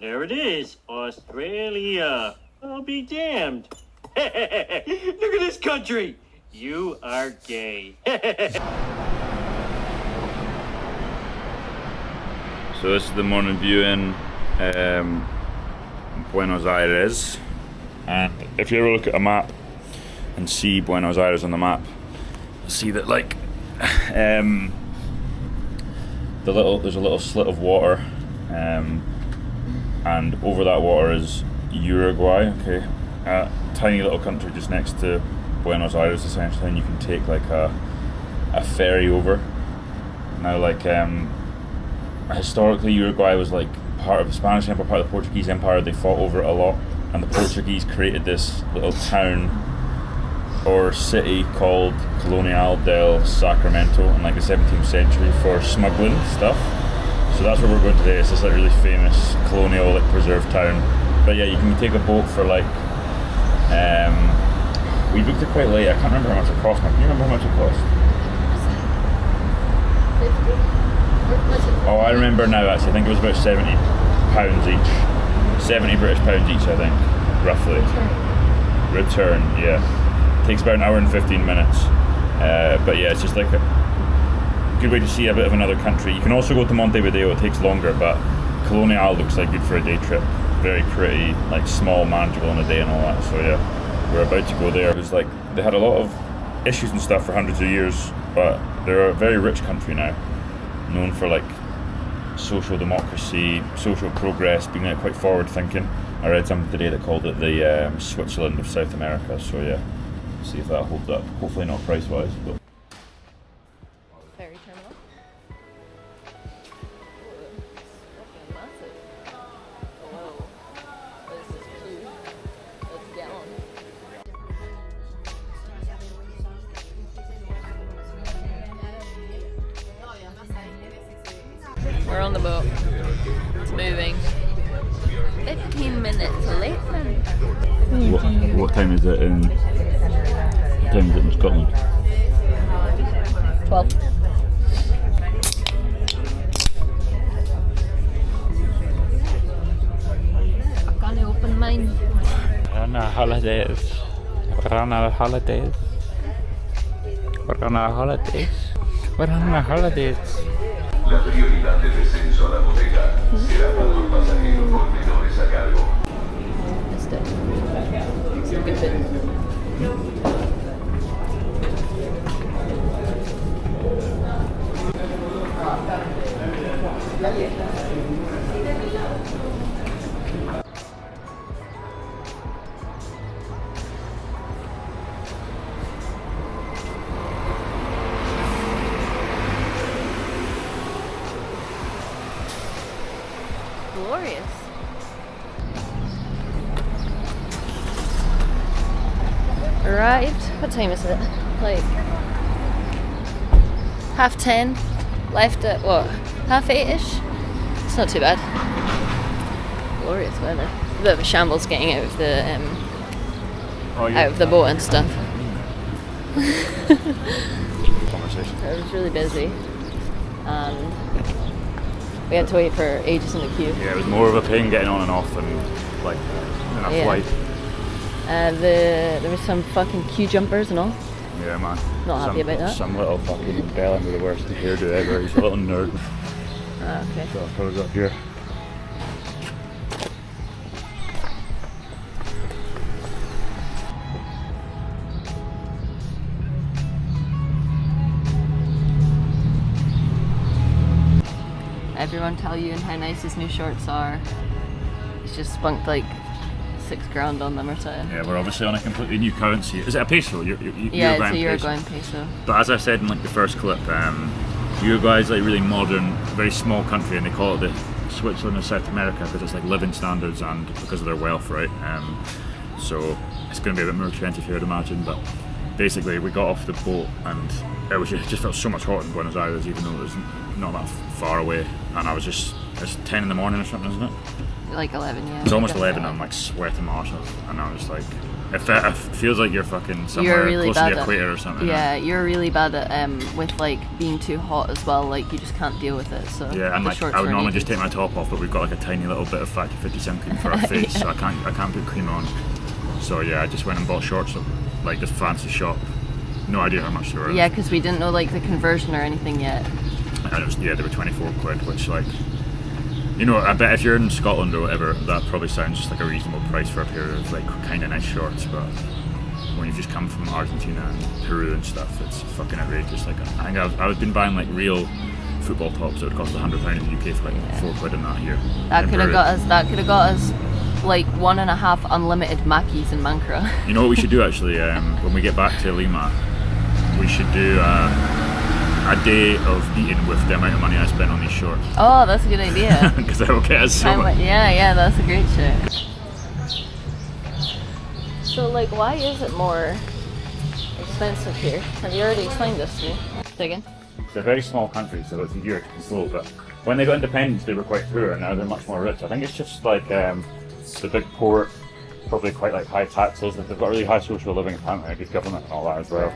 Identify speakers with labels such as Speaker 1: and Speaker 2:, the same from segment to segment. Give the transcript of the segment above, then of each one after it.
Speaker 1: There it is, Australia. I'll be damned. Look at this country. You are gay.
Speaker 2: So this is the morning view in Buenos Aires, and if you ever look at a map and see Buenos Aires on the map, you'll see that like there's a little slit of water, and over that water is Uruguay. Okay, a tiny little country just next to Buenos Aires essentially, and you can take like a ferry over. Now like historically Uruguay was like part of the Spanish Empire, part of the Portuguese Empire. They fought over it a lot, and the Portuguese created this little town or city called Colonia del Sacramento in like the 17th century for smuggling stuff. So that's where we're going today. It's this like really famous colonial like preserved town. But yeah, you can take a boat for like we booked it quite late. I can't remember how much it cost. Can you remember how much it cost?
Speaker 3: 50?
Speaker 2: Oh, I remember now actually. I think it was about £70 each. 70 British pounds each, I think, roughly. Return, yeah. Takes about an hour and 15 minutes. But yeah, it's just like a good way to see a bit of another country. You can also go to Montevideo, it takes longer, but Colonial looks like good for a day trip. Very pretty, like small, manageable in a day and all that. So yeah, we're about to go there. It was like, they had a lot of issues and stuff for hundreds of years, but they're a very rich country now. Known for like social democracy, social progress, being like quite forward thinking. I read something today that called it the Switzerland of South America, so yeah, see if that holds up. Hopefully not price wise, but.
Speaker 3: Ferry terminal. Fucking massive. Whoa. This is cute. Let's get on. We're on the boat. It's moving. 15 minutes late then.
Speaker 2: What time is it in? What time is it in Scotland?
Speaker 3: 12. I can't open mine.
Speaker 4: We're on our holidays. We're on our holidays. We're on our holidays. We're on our holidays.
Speaker 5: La prioridad de descenso a la bodega será para los pasajeros con menores a cargo.
Speaker 3: Missed it. It's a good bit. Glorious. Arrived. What time is it? Like 10:30. Left at what? 8:30ish. It's not too bad. Glorious weather. A bit of a shambles getting out of the out of the boat and stuff.
Speaker 2: Conversation.
Speaker 3: It was really busy, and we had to wait for ages in the queue.
Speaker 2: Yeah, it was more of a pain getting on and off than like in a flight.
Speaker 3: There was some fucking queue jumpers and all.
Speaker 2: Yeah, man.
Speaker 3: Not happy about that.
Speaker 2: Some little fucking bellend with the worst hairdo ever. He's a little nerd.
Speaker 3: Ah, okay.
Speaker 2: So I'll put it up here.
Speaker 3: Everyone tell you how nice his new shorts are. He's just spunked like $6,000 on them or something.
Speaker 2: Yeah, we're obviously on a completely new currency. Is it a peso?
Speaker 3: Yeah, it's a Uruguayan peso.
Speaker 2: But as I said in like the first clip, Uruguay is like really modern, very small country, and they call it the Switzerland of South America because it's like living standards and because of their wealth, right? So it's going to be a bit more expensive here, I'd imagine. But basically, we got off the boat and it just felt so much hotter in Buenos Aires, even though it was not that far away. And it's 10 in the morning or something, isn't it?
Speaker 3: Like 11, yeah.
Speaker 2: It's almost 11 and I'm like sweating my arse off, and I was like, It feels like you're fucking somewhere
Speaker 3: You're really
Speaker 2: close to
Speaker 3: bad
Speaker 2: the
Speaker 3: at,
Speaker 2: equator or something.
Speaker 3: yeah, you're really bad at with like being too hot as well. Like you just can't deal with it. So
Speaker 2: Yeah, and
Speaker 3: the
Speaker 2: like
Speaker 3: shorts
Speaker 2: I would
Speaker 3: are
Speaker 2: normally
Speaker 3: needed.
Speaker 2: just take my top off, but we've got like a tiny little bit of fatty 50% cream for our face, so I can't put cream on. So yeah, I just went and bought shorts at like this fancy shop. No idea how much they were.
Speaker 3: Yeah, because we didn't know like the conversion or anything yet.
Speaker 2: And it was, yeah, they were 24 quid, which like, you know, I bet if you're in Scotland or whatever, that probably sounds just like a reasonable price for a pair of like kind of nice shorts, but when you've just come from Argentina and Peru and stuff, it's fucking outrageous. Like I think I've been buying like real football tops that would cost £100 in the UK for like 4 quid in that here.
Speaker 3: That could have got us. That could have got us like 1.5 unlimited Mackies in Mancra.
Speaker 2: You know what we should do actually? When we get back to Lima, we should do a day of eating with the amount of money I spent on these shorts.
Speaker 3: Oh, that's a good idea.
Speaker 2: Because that will get us so much.
Speaker 3: Yeah, that's a great shit. So, like, why is it more expensive here? Have you already explained this to me? Say again?
Speaker 2: It's a very small country, so it's easier to control, but when they got independence, they were quite poor, and now they're much more rich. I think it's just like the big port, probably quite like high taxes. They've got really high social living, apparently, good government and all that as well.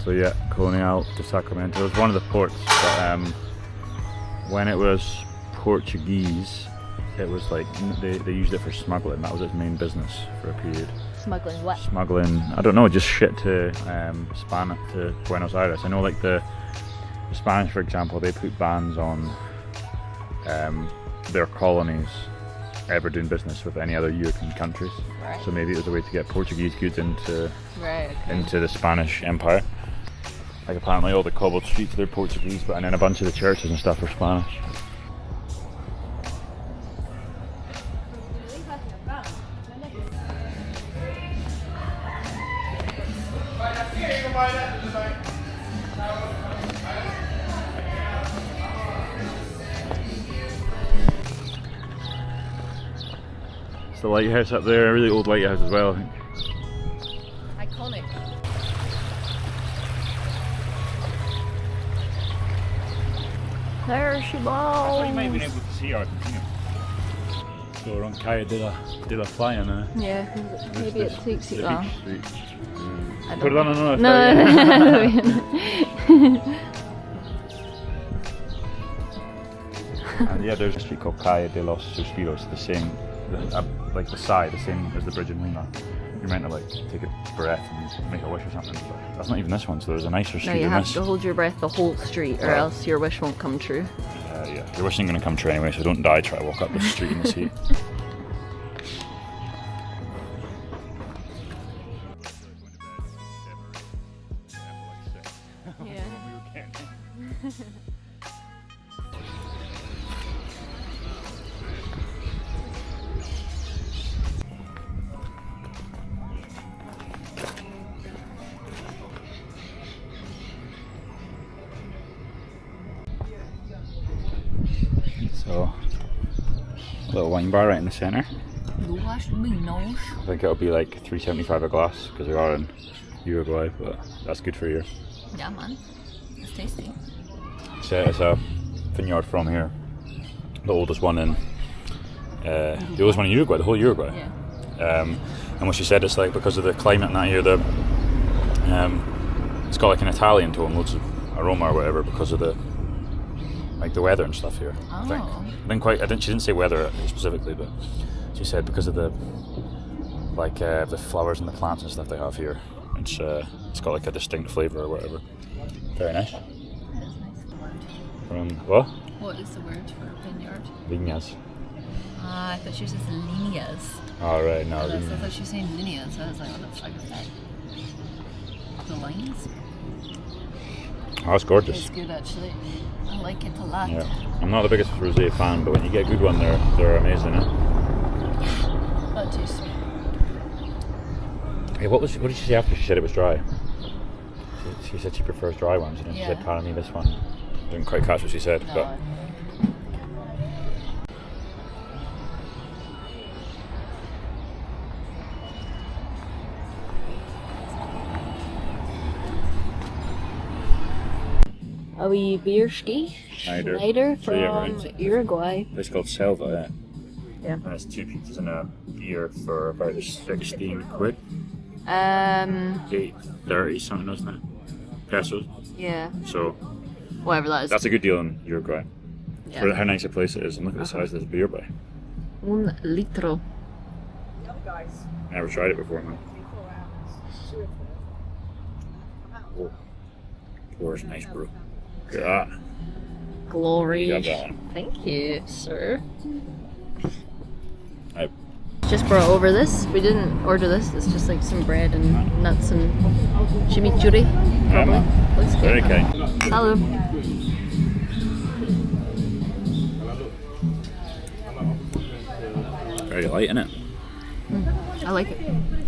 Speaker 2: So yeah, Colonia del Sacramento. It was one of the ports, but when it was Portuguese, it was like they used it for smuggling. That was its main business for a period.
Speaker 3: Smuggling what?
Speaker 2: Smuggling, I don't know, just shit to to Buenos Aires. I know like the Spanish, for example, they put bans on their colonies ever doing business with any other European countries.
Speaker 3: Right.
Speaker 2: So maybe it was a way to get Portuguese goods into
Speaker 3: Right.
Speaker 2: into the Spanish Empire. Like apparently all the cobbled streets they're Portuguese, but and then a bunch of the churches and stuff are Spanish. It's the lighthouse up there, a really old lighthouse as well, I think.
Speaker 3: Iconic. There she
Speaker 2: I thought you might have been
Speaker 3: blows.
Speaker 2: able to see Argentina. So we're on Calle de la Playa now.
Speaker 3: Yeah, maybe it takes you long. I don't
Speaker 2: Perdona, no,
Speaker 3: No.
Speaker 2: And yeah, there's a street called Calle de los Suspiros, the same, like the side, the same as the bridge in Lima. You're meant to like take a breath and make a wish or something, but that's not even this one, so there's a nicer street
Speaker 3: No, you
Speaker 2: than
Speaker 3: have
Speaker 2: this.
Speaker 3: to hold your breath the whole street, or
Speaker 2: Right.
Speaker 3: else your wish won't come true.
Speaker 2: Yeah, your wish ain't gonna come true anyway, so don't die trying to walk up this street in this heat.
Speaker 3: Yeah.
Speaker 2: So, a little wine bar right in the centre. I think it'll be like $3.75 a glass because we are in Uruguay, but that's good for you.
Speaker 3: Yeah, man. It's tasty.
Speaker 2: It's a vineyard from here, the oldest one in Uruguay, the whole Uruguay.
Speaker 3: Yeah.
Speaker 2: And what she said, it's like because of the climate in that year, it's got like an Italian tone, loads of aroma or whatever because of the weather and stuff here. I think. She didn't say weather specifically, but she said because of the flowers and the plants and stuff they have here, it's got like a distinct flavour or whatever. Very nice.
Speaker 3: That is nice.
Speaker 2: From what?
Speaker 3: What is the word for vineyard?
Speaker 2: Viñas.
Speaker 3: Ah, I thought she was just líneas.
Speaker 2: Oh right, no.
Speaker 3: I
Speaker 2: Viñas.
Speaker 3: thought she was saying líneas, so I was like, what the fuck is that? The lines?
Speaker 2: Oh, it's gorgeous.
Speaker 3: It's good actually. I like it a lot.
Speaker 2: Yeah, I'm not the biggest rosé fan, but when you get a good one, they're amazing.
Speaker 3: That tastes sweet.
Speaker 2: Hey, what did she say after she said it was dry? She said she prefers dry ones, and then she said, "Pardon me, this one." I didn't quite catch what she said,
Speaker 3: No,
Speaker 2: but
Speaker 3: a wee beer ski. Schneider from Uruguay.
Speaker 2: It's called Selva,
Speaker 3: Yeah.
Speaker 2: And it's 2 pizzas and a beer for about 16 quid. 8.30 something, isn't it? Pesos.
Speaker 3: Yeah.
Speaker 2: So
Speaker 3: Whatever that is.
Speaker 2: that's a good deal in Uruguay.
Speaker 3: Yeah.
Speaker 2: For how nice a place it is, and look at the size of this beer by.
Speaker 3: 1 litro.
Speaker 2: Never tried it before, man. Oh, pours nice, bro. Look at that.
Speaker 3: Glory.
Speaker 2: You got that one.
Speaker 3: Thank you, sir.
Speaker 2: I
Speaker 3: Just brought over this. We didn't order this. It's just like some bread and nuts and chimichurri. Probably. Looks good.
Speaker 2: very kind.
Speaker 3: Hello.
Speaker 2: Very light, innit?
Speaker 3: I like it.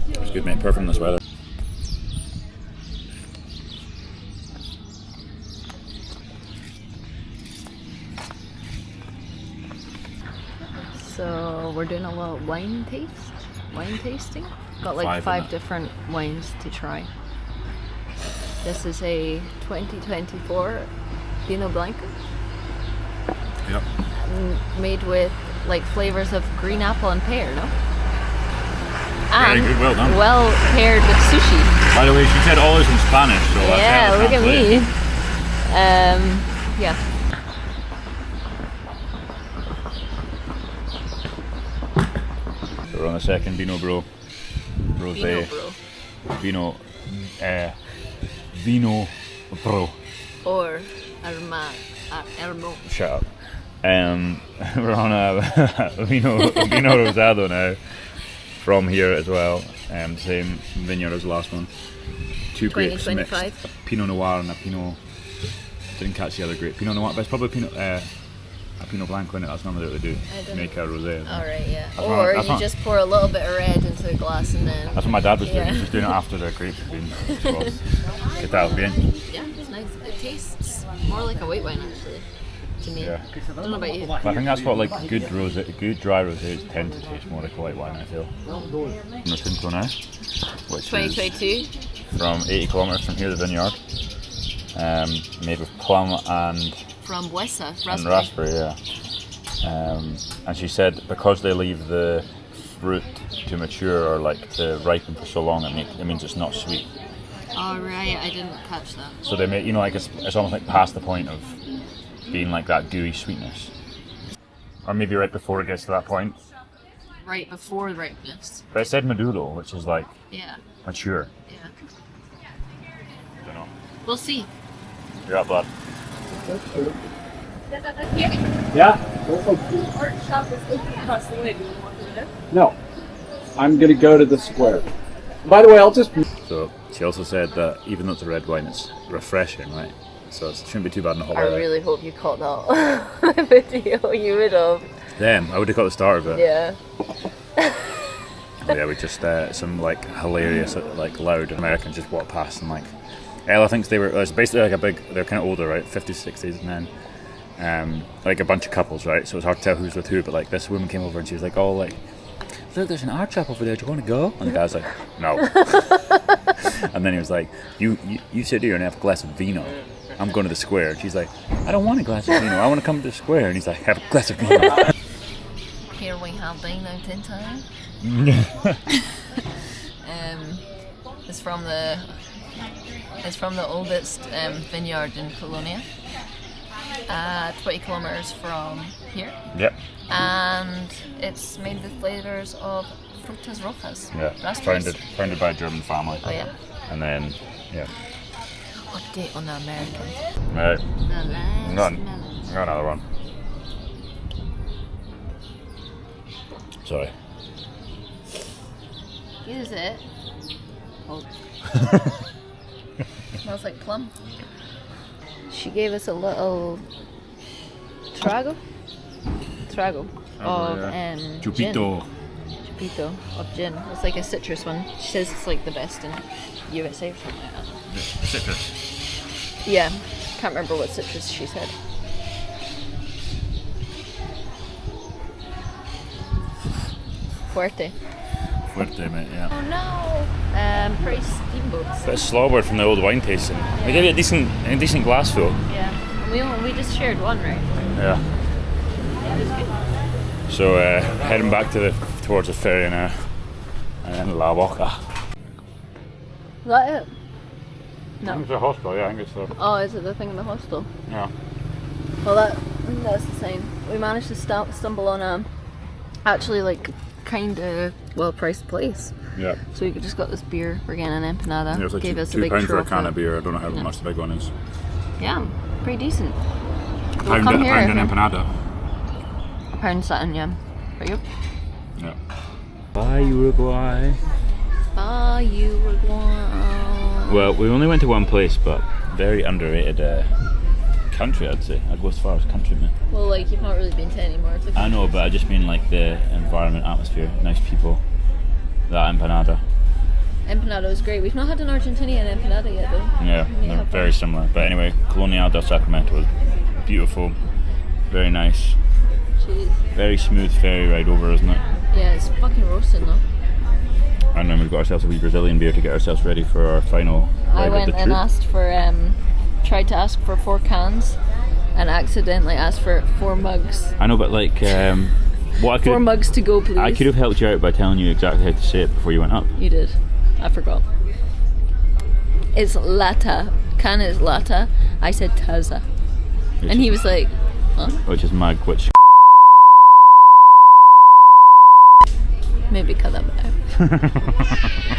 Speaker 2: It's good, mate. Perfect in this weather.
Speaker 3: So we're doing a little wine tasting. Got like 5 different wines to try. This is a 2024 Vino Blanco.
Speaker 2: Yep.
Speaker 3: Made with like flavors of green apple and pear, no?
Speaker 2: Very
Speaker 3: And
Speaker 2: good, well done.
Speaker 3: well paired with sushi.
Speaker 2: By the way, she said all this in Spanish, so
Speaker 3: Yeah, look at me. Yeah.
Speaker 2: So we're on the second Vino Bro.
Speaker 3: Vino bro.
Speaker 2: Vino, Vino Bro.
Speaker 3: Or Hermo.
Speaker 2: Shut up. We're on a Vino Rosado now, from here as well. Same vineyard as the last one. 2 grapes mixed.
Speaker 3: 2025.
Speaker 2: A Pinot Noir and a Pinot. Didn't catch the other grape. Pinot Noir, but it's probably a Pinot Blanco in it. That's normally what they do. Make a rosé.
Speaker 3: Alright, yeah.
Speaker 2: That's
Speaker 3: Or
Speaker 2: what-
Speaker 3: you just pour a little bit of red into a glass and then.
Speaker 2: That's what my dad was doing.
Speaker 3: Yeah.
Speaker 2: He was just doing it after the grapes had been. ¿Qué tal? Bien.
Speaker 3: Yeah, it's nice. It tastes more like a white wine actually. To me.
Speaker 2: Yeah.
Speaker 3: I don't know about you.
Speaker 2: But I think that's what like good dry rosés tend to taste more like a white wine, I feel. Vino Tinto now, which
Speaker 3: 2022.
Speaker 2: is from 80 kilometers from here, the vineyard. Made with plum and
Speaker 3: Frambuesa, raspberry.
Speaker 2: raspberry, yeah. And she said because they leave the fruit to mature or like to ripen for so long, it means it's not sweet.
Speaker 3: Oh right, I didn't catch that.
Speaker 2: So they make, like it's almost like past the point of being like that gooey sweetness, or maybe right before it gets to that point.
Speaker 3: Right before ripeness.
Speaker 2: But it said maduro, which is like
Speaker 3: Yeah.
Speaker 2: mature.
Speaker 3: Yeah.
Speaker 2: I don't know.
Speaker 3: We'll see.
Speaker 2: You're up, bud.
Speaker 6: Yeah?
Speaker 7: Art shop is open across the way. Do you want to go?
Speaker 6: No. I'm gonna go to the square. By the way, I'll just...
Speaker 2: So she also said that even though it's a red wine, it's refreshing, right? So it shouldn't be too bad in the hot
Speaker 3: I
Speaker 2: weather.
Speaker 3: really hope you caught that on the video. You would have.
Speaker 2: Then I would have got the start of it.
Speaker 3: Yeah.
Speaker 2: Oh, yeah, we just some like hilarious, like loud Americans just walked past and like Ella thinks they were. It's basically like a big. They're kind of older, right? 50s, 60s, and then like a bunch of couples, right? So it's hard to tell who's with who. But like this woman came over and she was like, "Oh, like, look, there's an art shop over there. Do you want to go?" And the guy's like, "No." And then he was like, "You sit here and have a glass of vino. I'm going to the square." And she's like, "I don't want a glass of vino. I want to come to the square." And he's like, "Have a glass of vino."
Speaker 3: Here we have Vino Tinto. It's from the oldest vineyard in Colonia. 20 kilometers from here.
Speaker 2: Yep.
Speaker 3: And it's made with flavors of frutas rojas.
Speaker 2: Yeah.
Speaker 3: Raspberries.
Speaker 2: Founded by a German family.
Speaker 3: Oh yeah.
Speaker 2: And then, yeah.
Speaker 3: Update on the Americans.
Speaker 2: Right.
Speaker 3: The last
Speaker 2: None.
Speaker 3: melon.
Speaker 2: Got another one. Sorry.
Speaker 3: Use it. Oh. Smells like plum. She gave us a little trago of gin.
Speaker 2: Chupito.
Speaker 3: Chupito of gin. It's like a citrus one. She says it's like the best in USA or something like that.
Speaker 2: Citrus.
Speaker 3: Yeah, can't remember what citrus she said. Fuerte.
Speaker 2: Fuerte, mate, yeah.
Speaker 3: Oh no! Pretty steamboats.
Speaker 2: Bit of slobber from the old wine tasting. They gave you a decent glass full.
Speaker 3: Yeah. We just shared one, right?
Speaker 2: Yeah. So heading back towards the ferry now, and then La Boca.
Speaker 3: Is that it?
Speaker 2: I think it's a hostel, yeah, I think it's the...
Speaker 3: Oh, is it the thing in the hostel?
Speaker 2: Yeah.
Speaker 3: Well, that's the same. We managed to stumble on a actually like kind of well-priced place.
Speaker 2: Yeah.
Speaker 3: So we just got this beer. We're getting an empanada.
Speaker 2: Yeah, it was like
Speaker 3: Gave us a
Speaker 2: £2
Speaker 3: big
Speaker 2: for a can
Speaker 3: trophy.
Speaker 2: of beer. I don't know how much the big one is.
Speaker 3: Yeah, pretty decent.
Speaker 2: A
Speaker 3: We'll
Speaker 2: pound,
Speaker 3: come
Speaker 2: a
Speaker 3: here
Speaker 2: pound
Speaker 3: if
Speaker 2: an
Speaker 3: you-
Speaker 2: empanada.
Speaker 3: A pound something, yeah. Pretty good.
Speaker 2: Yeah.
Speaker 4: Bye, Uruguay.
Speaker 3: Bye, Uruguay.
Speaker 2: Well, we only went to one place, but very underrated country, I'd say. I'd go as far as country, man.
Speaker 3: Well, like you've not really been to any more.
Speaker 2: I know, but I just mean like the environment, atmosphere, nice people. That empanada.
Speaker 3: Empanada was great. We've not had an Argentinian empanada yet, though.
Speaker 2: Yeah, they're very similar. But anyway, Colonia del Sacramento was beautiful, very nice.
Speaker 3: Jeez.
Speaker 2: Very smooth ferry ride over, isn't it?
Speaker 3: Yeah, it's fucking roasting though.
Speaker 2: And then we've got ourselves a wee Brazilian beer to get ourselves ready for our final
Speaker 3: I
Speaker 2: ride
Speaker 3: went
Speaker 2: of the
Speaker 3: and
Speaker 2: trip.
Speaker 3: asked for, tried to ask for 4 cans, and accidentally asked for 4 mugs.
Speaker 2: I know, but like, what I
Speaker 3: 4
Speaker 2: could
Speaker 3: mugs to go, please.
Speaker 2: I could have helped you out by telling you exactly how to say it before you went up.
Speaker 3: You did. I forgot. It's lata. Can is lata. I said taza. And he was like, huh?
Speaker 2: Which is mug, which...
Speaker 3: Maybe cut that out.